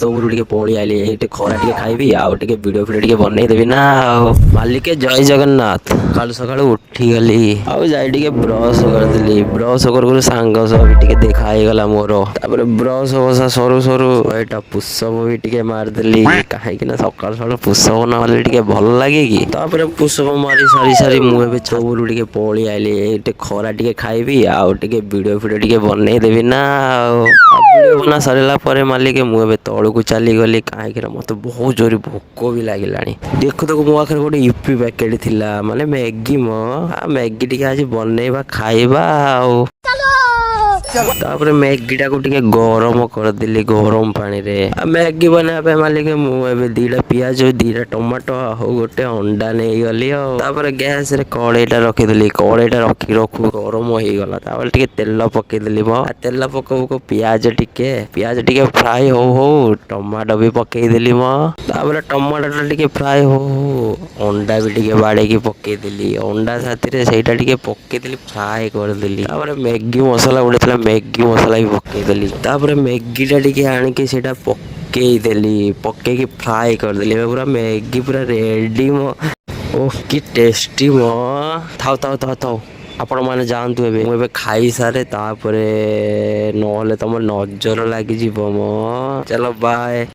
ଉପରୁ ଟିକେ ପଳେଇ ଆଇଲି ଏଠି ଖରା ଟିକେ ଖାଇବି ଆଉ ଟିକେ ଭିଡିଓ ଟିକେ ବନେଇଦେବି ନା ଆଉ। ମାଲିକେ ଜୟ ଜଗନ୍ନାଥ। ସକାଳୁ ସକାଳୁ ଉଠିଗଲି ଆଉ ଯାଇ ଟିକେ ବ୍ରଶ କରିଦେଲି। ବ୍ରଶ କରୁ କରୁ ସାଙ୍ଗ ସହ ବି ଟିକେ ଦେଖା ହେଇଗଲା ମୋର। ତାପରେ ବ୍ରଶ ବସା ସରୁ ସରୁ ଏଇଟା ପୁଷପ ବି ଟିକେ ମାରିଦେଲି କାହିଁକି ନା ସକାଳୁ ସକାଳୁ ପୁଷପ ନହେଲେ ଟିକେ ଭଲ ଲାଗେ କି। ତାପରେ ପୁଷପ ମାରି ସାରି ମୁଁ ଏବେ ଛାତରୁ ଟିକେ ପଳେଇ ଆଇଲି ଏଠି ଖରା ଟିକେ ଖାଇବି ଆଉ ଟିକେ ଭିଡିଓ ଟିକେ ବନେଇଦେବି ନା ଆଉ। ଭିଡିଓ ବନା ସରିଲା ପରେ ମାଲିକେ ମୁଁ ଏବେ ତଳକୁ ଚାଲିଗଲି କାହିଁକିନା ମତେ ବହୁତ ଜୋରେ ଭୋକ ବି ଲାଗିଲାଣି। ଦେଖୁ ଦେଖୁ ମୋ ପାଖରେ ଗୋଟେ ୟୁପି ପ୍ୟାକେଟ ଥିଲା ମାନେ ମ୍ୟାଗି ମ୍ୟାଗି ଟିକେ ଆଜି ବନେଇବା ଖାଇବା ଆଉ। ତାପରେ ମ୍ୟାଗି ଟାକୁ ଟିକେ ଗରମ କରିଦେଲି ଗରମ ପାଣିରେ। ଆଉ ମ୍ୟାଗି ବନେଇବା ପାଇଁ ମାଲିକ ମୁଁ ଏବେ ଦିଟା ପିଆଜ ଦିଟା ଟମାଟୋ ଆଉ ଗୋଟେ ଅଣ୍ଡା ନେଇଗଲି ଆଉ। ତାପରେ ଗ୍ୟାସ ରେ କଡେଇଟା ରଖିଦେଲି। କଡେଇଟା ରଖୁ ଗରମ ହେଇଗଲା। ତାପରେ ଟିକେ ତେଲ ପକେଇଦେଲି ତେଲ ପକଉ ପକଉ ପିଆଜ ଟିକେ ଫ୍ରାଏ ହଉ ହଉ ଟମାଟୋ ବି ପକେଇଦେଲି ତାପରେ ଟମାଟୋ ଟା ଟିକେ ଫ୍ରାଏ ହଉ ହଉ ଅଣ୍ଡା ବି ଟିକେ ବାଡେଇକି ପକେଇଦେଲି। ଅଣ୍ଡା ସାଥିରେ ସେଇଟା ଟିକେ ପକେଇଦେଲି ଫ୍ରାଏ କରିଦେଲି। ତାପରେ ମ୍ୟାଗି ମସଲା ଗୋଟେ ଥିଲା ମ୍ୟାଗି ମସଲା ବି ପକେଇଦେଲି। ତାପରେ ମ୍ୟାଗି ଟା ଟିକେ ଆଣିକି ସେଇଟା ପକେଇଦେଲି ପକେଇକି ଫ୍ରାଏ କରିଦେଲି। ଏବେ ପୁରା ମ୍ୟାଗି ପୁରା ରେଡି ଓଃ କି ଟେଷ୍ଟି ଥାଉ ଆପଣ ମାନେ ଯାଆନ୍ତୁ ଏବେ। ମୁଁ ଏବେ ଖାଇସାରେ ତାପରେ ନହେଲେ ତମ ନଜର ଲାଗିଯିବ ଚାଲ ବାଏ।